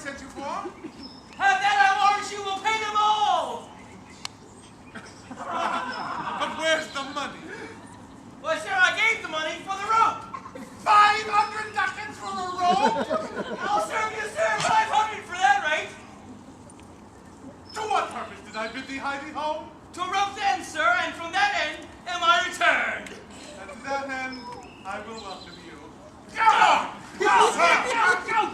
sent you for? Have that I warrant you will pay them all! But where's the money? Well, sir, I gave the money for the rope. 500 ducats for a rope? I'll serve you, sir, 500 for that rate. To what purpose did I bid thee hie thee home? To a rope's end, sir, and from that end am I returned. And to that end, I will welcome you. Go,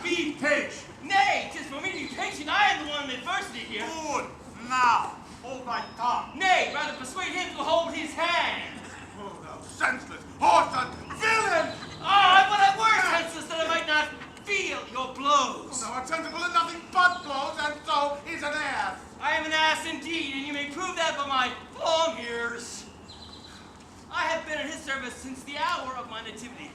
be patient. Nay, 'tis for me to be patient. I am the one in adversity here. Good. Now, hold thy tongue. Nay, rather persuade him to hold his hand. Oh, thou senseless, whoreson, villain! Ah, but I were senseless that I might not feel your blows. Thou art sensible in nothing but blows, and so is an ass. I am an ass indeed, and you may prove that by my long years. I have been in his service since the hour of my nativity,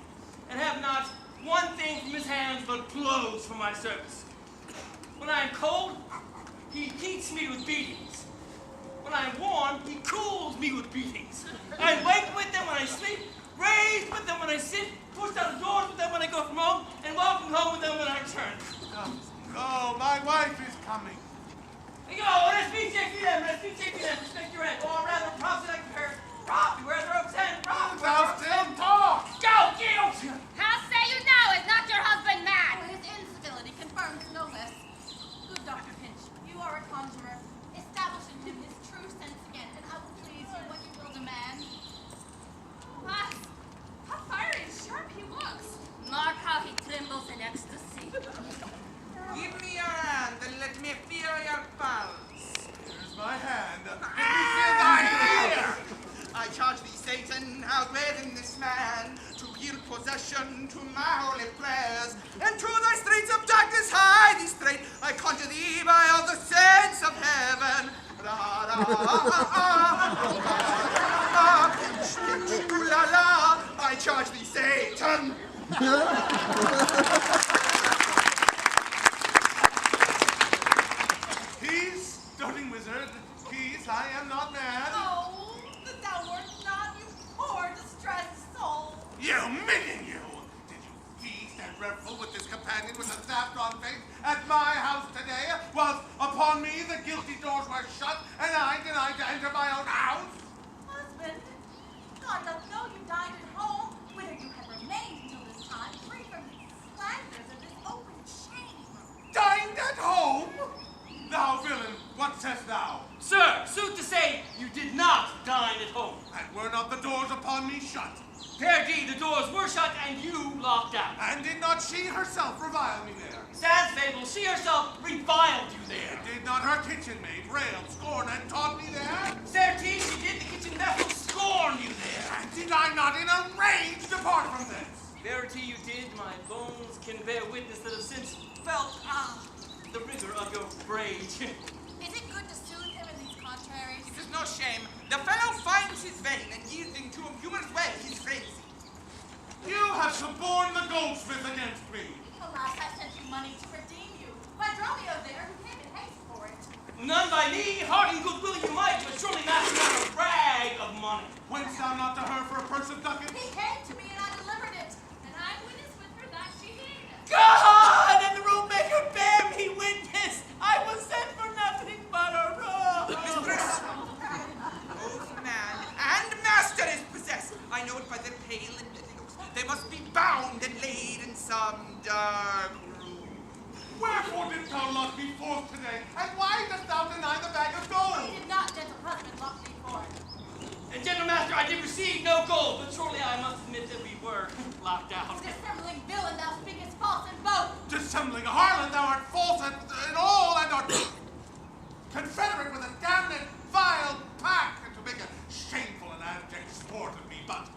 and have not one thing from his hands but blows for my service. When I am cold, he heats me with beatings. When I am warm, he cools me with beatings. I am waked with them when I sleep, raised with them when I sit, pushed out of doors with them when I go from home, and welcomed home with them when I return. Oh, my wife is coming. Go, respect your end, or rather, props like her. Prop, where's the rope's end? Prop, Thou still talk. Go, guilt! How say you now? Is not your husband mad? His incivility confirms no less. Good Dr. Pinch, you are a conjurer. Establish in him his true sense again, and I will please you what you will demand. Ah, how fiery and sharp he looks. Mark how he trembles in ecstasy. Give me your hand and let me feel your pulse. Here's my hand. Let me feel thy ear. I charge thee, Satan, outwitting this man, to yield possession to my holy prayers, and to thy streets of darkness hie thee straight. I conjure thee by all the saints of heaven. Pinch, pinch, ooh la la. I charge thee, Satan. Peace, doting wizard. Peace, I am not mad. Oh, that thou wert not, you poor distressed soul. You minion, you! Did you feast and revel with this companion with a saffron face at my house today, whilst upon me the guilty doors were shut, and I denied to enter my own house? Husband, God doth know you dined at home, whither you have remained until this time, free from the slanders of this open shame. Dined at home? Thou villain, what sayest thou? Sir, sooth to say, you did not dine at home. And were not the doors upon me shut? Perdie, the doors were shut and you locked out. And did not she herself revile me there? Sans fable, she herself reviled you there. Did not her kitchen maid rail, scorn, and taunt me there? Certes, she did, the kitchen vessel scorn you there. And did I not in a rage depart from this? Verity you did, my bones can bear witness that have since felt, the rigor of your rage. Is it good to soothe him in these contraries? It is no shame. The fellow finds his vein, and yielding to a humorous way, his frenzy. You have suborned the goldsmith against me. Alas, I sent you money to redeem you. By Dromio there, who came in haste for it. None by me, heart and goodwill you might, but surely not for a rag of money. Wentst thou not to her for a purse of ducats? He came to me and I delivered it. And I witness with her that she did. God, and the room maker bear me witness. I was sent for nothing but a robe. Mistress, both man and master is possessed. I know it by their pale and deadly looks. They must be bound and laid in some dark room. Wherefore didst thou lock me forth today? And why dost thou deny the bag of gold? He did not, gentle husband, lock me forth. And gentle master, I did receive no gold, but surely I must admit that we were locked out. Dissembling villain, thou speakest false in both. Dissembling harlot, thou art false in all, and art confederate with a damned vile pack, and to make a shameful and abject sport of me. But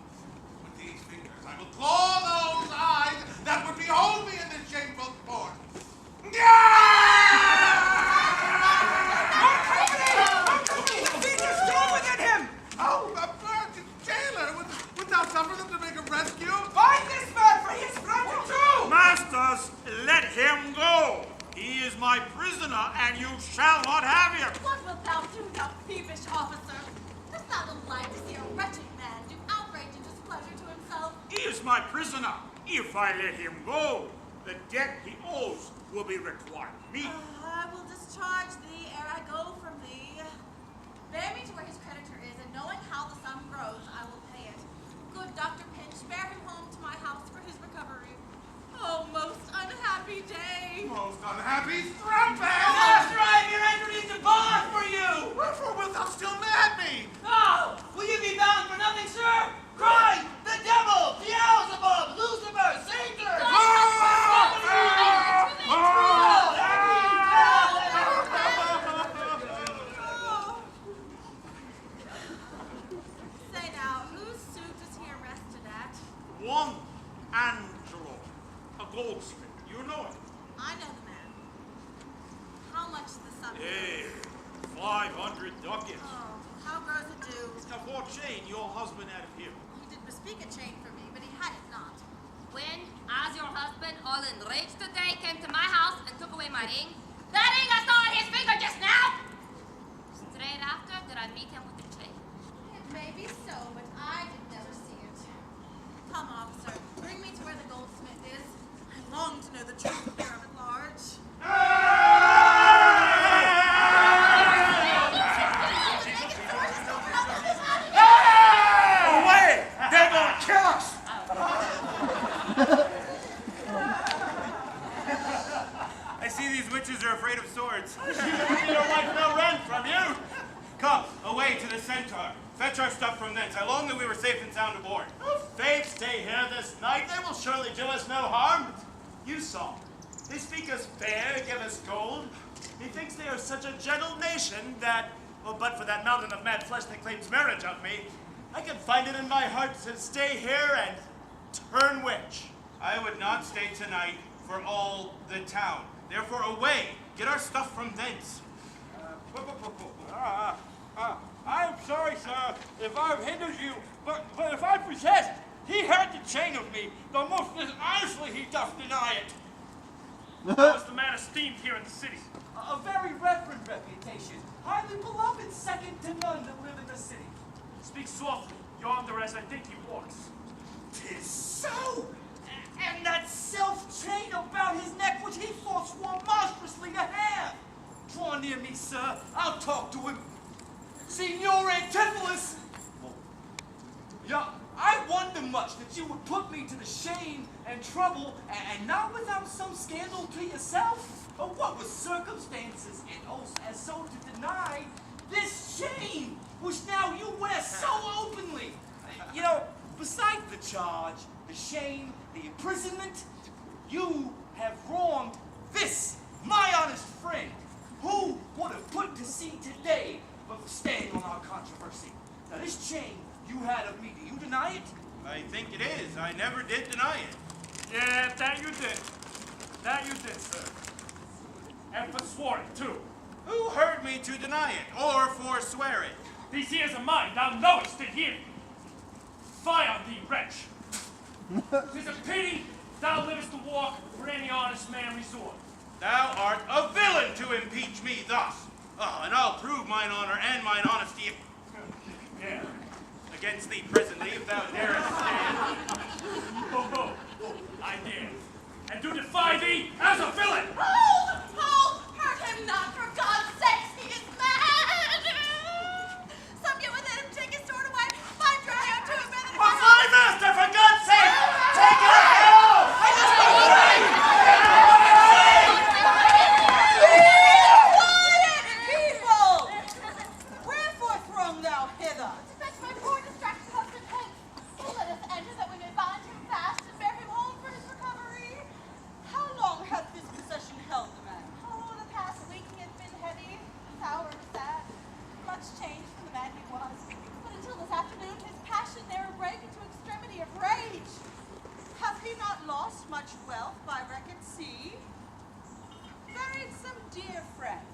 with these fingers I will claw those eyes that would behold me in this shameful sport. Oh, a virgin jailer! Would thou suffer them to make a rescue? Find this man, for he is brother too! Masters, let him go. He is my prisoner, and you shall not have him. What wilt thou do, thou peevish officer? Dost thou delight to see a wretched man do outrage and displeasure to himself? He is my prisoner. If I let him go, the debt he owes will be required of me. I will discharge thee ere I go from thee. Bear me to where his creditor is, and knowing how the sum grows, I will pay it. Good Dr. Pinch, bear him home to my house for his recovery. Oh, most unhappy day. Most unhappy strumpet! Master, I have here entered into bond for you! Wherefore wilt thou still mad me? Oh, will you be bound for nothing, sir? Cry, the devil, Beelzebub, Lucifer, Satan! Say now, whose suit is he arrested at? One Angelo, a goldsmith. You know him. I know the man. How much is the sum? Hey, 500 ducats. Oh, how grows it due? Now, for chain your husband had here. He did bespeak a chain for me, but he had it not. When, as your husband, all enraged today, came to my house and took away my ring, the ring I saw on his finger just now! Straight after did I meet him with the chain. It may be so, but I did never see it. Come, officer, bring me to where the goldsmith is. I long to know the truth thereof at large. Away! They're gonna kill us! I see these witches are afraid of swords. She will your wife no rent from you. Come, away to the centaur. Fetch our stuff from thence. I long that we were safe and sound aboard. Faith, stay here this night. They will surely do us no harm. You saw. They speak us fair, give us gold. Methinks they are such a gentle nation that, well, but for that mountain of mad flesh that claims marriage of me, I could find it in my heart to stay here and turn witch. I would not stay tonight for all the town. Therefore, away. Get our stuff from thence. I am sorry, sir, if I've hindered you, but if I possessed, he had the chain of me, though most honestly he doth deny it. How is the man esteemed here in the city? A very reverend reputation, highly beloved, second to none that live in the city. Speak softly, yonder as I think he walks. 'Tis so! And that self-chain about his neck which he forswore monstrously to have. Draw near me, sir. I'll talk to him. Signor Antipholus! Yeah, I wonder much that you would put me to the shame and trouble, and not without some scandal to yourself. But what were circumstances, and also as so to deny this shame, which now you wear so openly? You know, besides the charge, the shame, the imprisonment, you have wronged this, my honest friend, who would have put to sea today but for staying on our controversy. Now this chain you had of me, do you deny it? I think it is. I never did deny it. Yeah, that you did. That you did, sir. And forswore it, too. Who heard me to deny it or forswear it? These ears of mine, thou knowest to hear. Fie on thee, wretch. 'Tis a pity thou livest to walk where any honest man resort. Thou art a villain to impeach me thus. And I'll prove mine honor and mine honesty Yeah. against thee presently if thou darest stand. I dare. And do defy thee as a villain! Hold! Hold! Hurt him not, for God's sake! He is mad! Some get within him, take his sword away. Find Dryo to him, brother. But my master, for God's sake! Take it out! People! Wherefore throng thou hither? To fetch my poor distracted husband hence. So let us enter that we may bind him fast and bear him home for his recovery. How long hath this possession held the man? Oh, the past week he has been heavy, sour, sad, much changed from the man he was. But until this afternoon, his passion there brake into extremity of rage. Hath he not lost much wealth by wreck at sea? Buried some dear friend?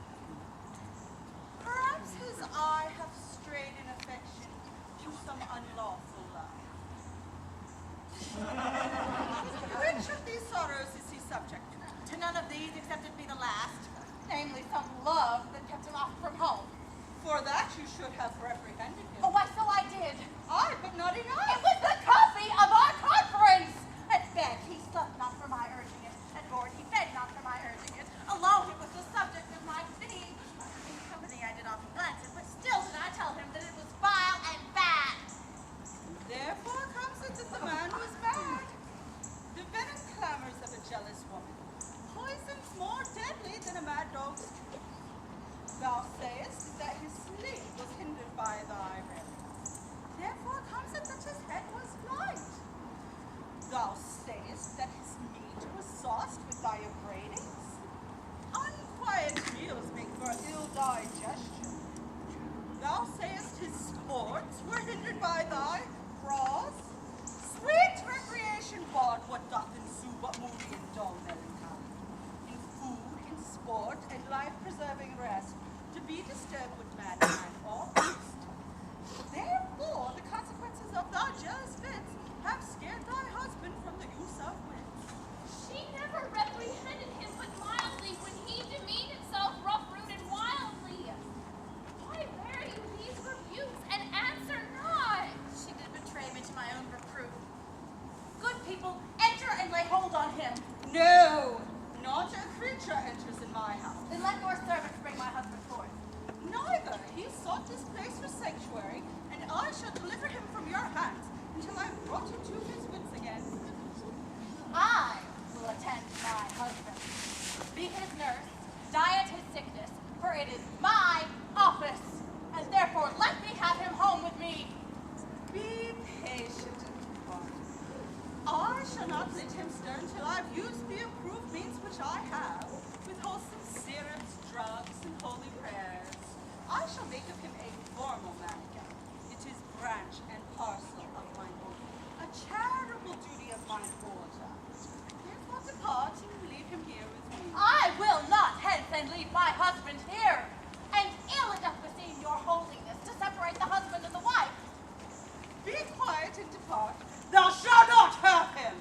Perhaps his eye hath strayed in affection to some unlawful love. Which of these sorrows is he subject to? To none of these except it be the last, namely some love that kept him off from home. For that you should have reprehended him. Oh, why, so I did. Aye, but not enough. It was the coffee of our conference. At bed he slept not for my urging it. At board he fed not for my urging it. life-preserving rest, to be disturbed with madman or beast. Therefore, the consequences of thy jealous fits have scared thy husband from the use of wits. She never reprehended him but mildly when he demeaned himself rough-rude and wildly. Why bear you these rebukes and answer not? She did betray me to my own reproof. Good people, enter and lay hold on him. No, not a creature enters in my house. Then let your servants bring my husband forth. Neither. He sought this place for sanctuary, and I shall deliver him from your hands until I have brought him to his wits again. I will attend my husband, be his nurse, diet his sickness, for it is my office, and therefore let me have him home with me. Be patient and quiet. I shall not let him stir until I've used the approved means which I have, with wholesome syrups, drugs, and holy prayers. I shall make of him a formal mannequin. It is branch and parcel of mine order, a charitable duty of mine order. Therefore depart and leave him here with me. I will not hence and leave my husband here, and ill enough beseem your holiness to separate the husband and the wife. Be quiet and depart. Thou shalt not have him.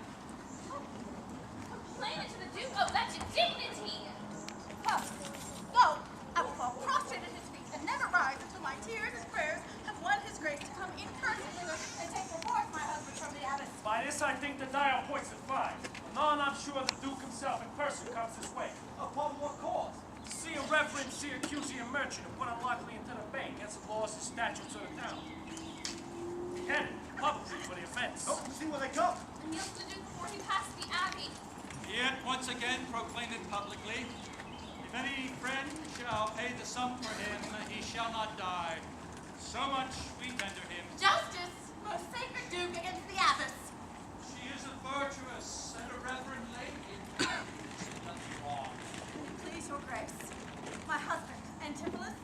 Complain it to the Duke of that indignity. Come, go. I will fall prostrate at his feet and never rise until my tears and prayers have won his grace to come in person hither and take forth my husband from the abbess. By this I think the dial points at 5. Anon I'm sure the Duke himself in person comes this way. Upon what cause? See a reverend Syracusian merchant who went unluckily into the bank, and some laws and statutes of the town. Beheaded, publicly for the offense. Oh, see where they come. And kneels to the Duke before he passed the abbey. Yet once again proclaim it publicly. If any friend shall pay the sum for him, he shall not die. So much we tender him. Justice, most sacred Duke, against the abbess. She is a virtuous and a reverend lady. She did nothing wrong. Please your grace, my husband, Antipholus,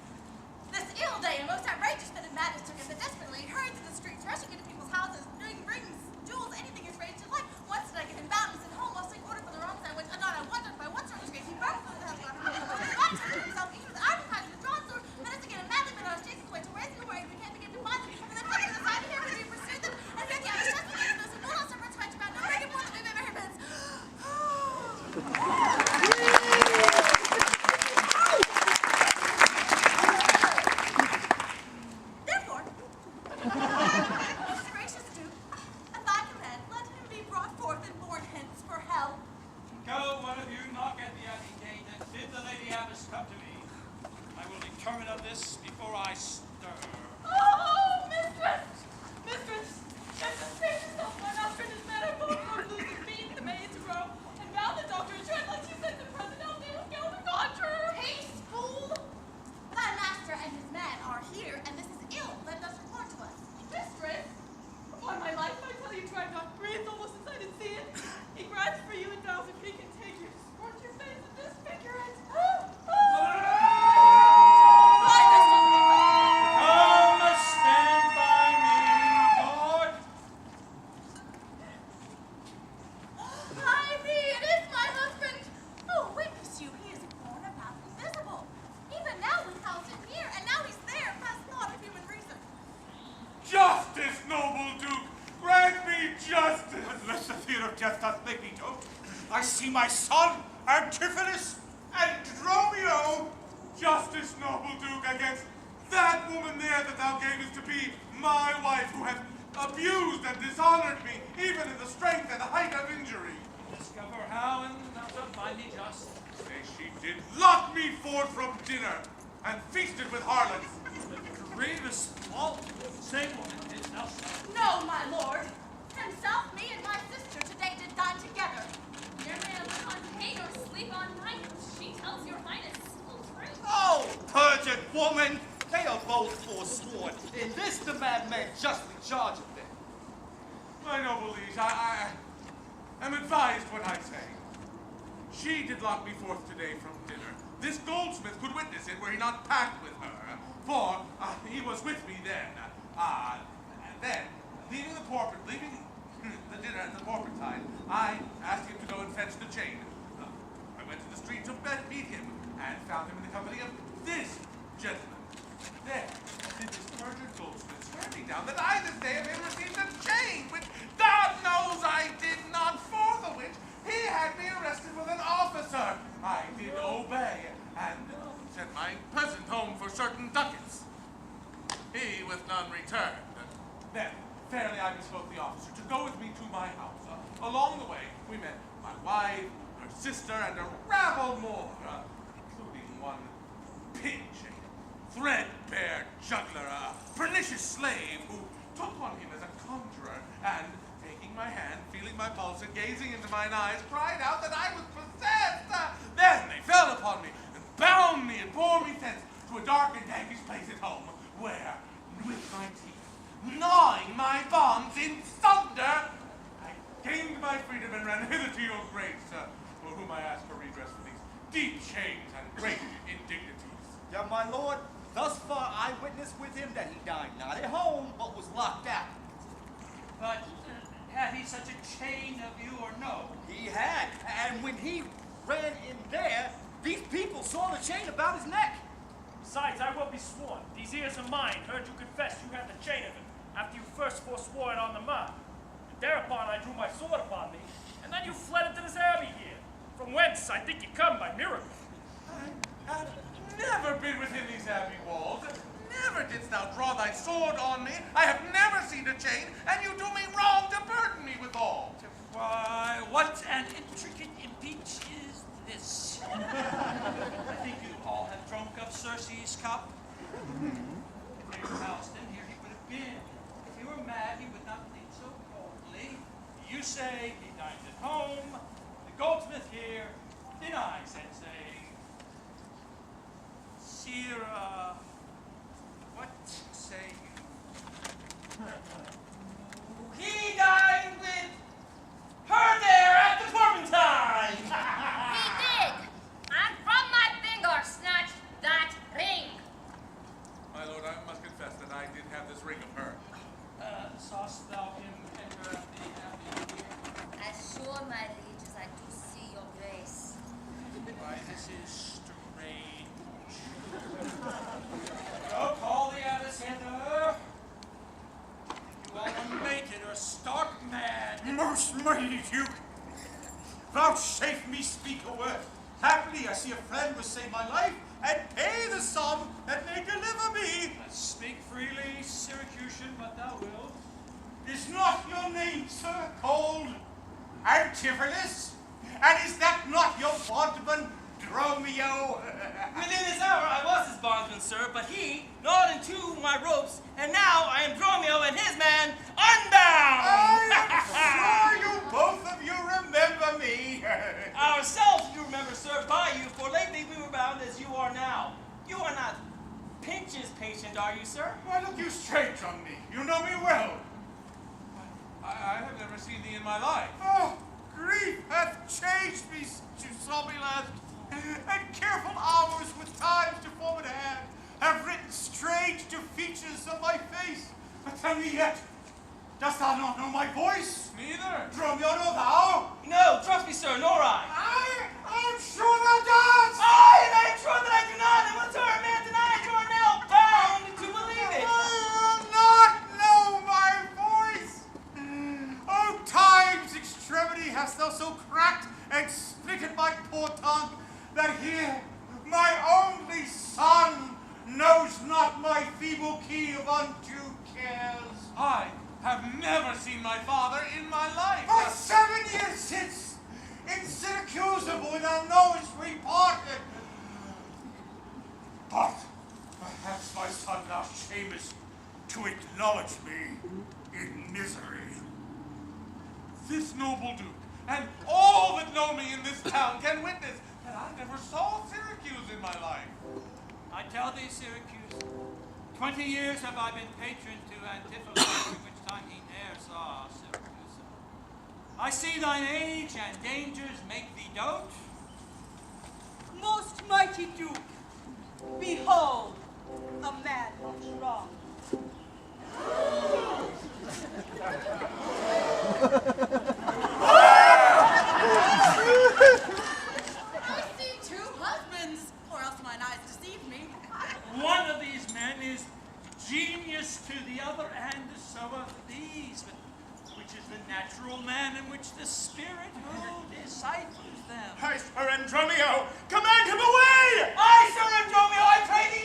this ill day and most outrageous fit of madness took him that desperately hurried through the streets, rushing into people's houses, doing rings, jewels, anything his rage to like. Once did I get him bound and sent home while sitting order for the wrong sandwich, and not I wondered by what sort of grace he burned for the house himself, each with iron kind of drawn sword, menacing and madly, but I was chasing away to raise the worries, we can't begin to find them, and then coming to the side of him, we pursued them, and here I was just against those who will not suffer twice about no breaking point that we've ever heard. Therefore, most gracious Duke, at thy command, let him be brought forth and borne hence for hell. Go, one of you, knock at the abbey gate and bid the lady abbess come to me. I will determine of this before I stir. Oh, mistress! Mistress! Mistress, save yourself, my husband is mad. I'm both for losing beans, the maids grow, and now the doctor is trying like you said the present out there will go with Godger. Peace, fool! Thy master and his men are here, and this is ill. Let us report to us. Mistress! Upon my life, I tell you, try not breathe almost as I did see it. He grants for you and vows if he can take you to scorch your face and disfigure it. Fly, mistress! Come, stand by me, Lord. Ay me, it is my husband! Oh, witness you, he is born about invisible. Even now we house him here, and now he's there, past thought of human reason. Justice, noble Duke! Grant me justice! Unless the fear of death doth make me dote, I see my son, Antipholus, and Dromio. Justice, noble Duke, against that woman there that thou gavest to be my wife, who hath abused and dishonored me, even in the strength and the height of injury. Discover how, and thou shalt find me just. Nay, she did lock me forth from dinner, and feasted with harlots. The grievous fault, same woman did thou so. No, my lord. Himself, me, and my sister today did dine together. Your man look on pain or sleep on night. She tells your highness full truth. Oh, perjured woman! They are both forsworn. In this the madman justly charged them. My noble liege, I am advised what I say. She did lock me forth today from dinner. This goldsmith could witness it were he not packed with her, for he was with me then. And then, leaving the dinner at the porpentine, I asked him to go and fetch the chain. I went to the street to meet him, and found found him in the company of this gentleman. There, did this perjured goldsmith swear me down that I this day of him received a chain, which God knows I did not, for the which he had me arrested with an officer. I did obey, and sent my peasant home for certain ducats. He with none returned. Then, fairly I bespoke the officer to go with me to my house. Along the way, we met my wife, her sister, and a rabble more, including one pinching, threadbare juggler, a pernicious slave who took on him as a conjurer, and taking my hand, feeling my pulse, and gazing into mine eyes, cried out that I was possessed. Then they fell upon me, and bound me, and bore me thence to a dark and dankish place at home, where, with my teeth, gnawing my bonds in thunder, I gained my freedom and ran hither to your grace, for whom I ask for redress for these deep shames and great indignities. Yeah, my lord, thus far I witnessed with him that he dined not at home, but was locked out. But had he such a chain of you or no? He had, and when he ran in there, these people saw the chain about his neck. Besides, I will be sworn. These ears of mine heard you confess you had the chain of him after you first forswore it on the mob. And thereupon I drew my sword upon thee, and then you fled into this abbey here, from whence I think you come by miracle. I have never been within these abbey walls. Never didst thou draw thy sword on me. I have never seen a chain, and you do me wrong to burden me withal. Why, what an intricate impeach is this? I think you all have drunk of Circe's cup. Mayor Halston, here he would have been. If he were mad, he would not think so coldly. You say he dined at home. The goldsmith here denies and saying, Sir, what say you? He dined with her there at the Turpentine! He did, and from my finger snatched that ring. My lord, I must confess that I did have this ring of her. Sawest thou him enter at the abbey here? As sure, my liege, as I do see your grace. Why, this is strange. Go call the abbess hither. You all unmated or stark mad. Most mighty Duke, vouchsafe me speak a word. Happily I see a friend will save my life and pay the sum that may deliver me. Speak freely, Syracusan, but thou wilt. Is not your name, sir, called Antipholus? And is that not your bondman, Dromio? Within this hour I was his bondsman, sir, but he gnawed into my ropes, and now I am Dromio and his man unbound! I am sure you both of you remember me. Ourselves you remember, sir, by you, for lately we were bound as you are now. You are not Pinch's patient, are you, sir? Why look you straight on me? You know me well. I have never seen thee in my life. Oh, grief hath changed me since you saw me last, and careful hours with times to form at hand have written strange to features of my face. But tell me yet, dost thou not know my voice? Neither. Dromio, know thou? No, trust me, sir, nor I. I am sure thou dost. I am sure that I do not, and what's our man denied, you are now bound to believe it. I will not know my voice. Oh, time's extremity hast thou so cracked and splitted my poor tongue, that here my only son knows not my feeble key of undue cares. I have never seen my father in my life. For 7 years since, in Syracuse, when thou knowest we parted. But perhaps my son thou shamest to acknowledge me in misery. This noble duke, and all that know me in this town can witness that I never saw Syracuse in my life. I tell thee, Syracuse, 20 years have I been patron to Antipholus, during which time he ne'er saw Syracuse. I see thine age and dangers make thee dote. Most mighty Duke, behold, a man much wrong. I see two husbands, or else my One of these men is genius to the other, and so are these. But which is the natural man and which the spirit who deciphers them? Hi, Sir Andromio! Command him away! I, Sir Andromio, I pray thee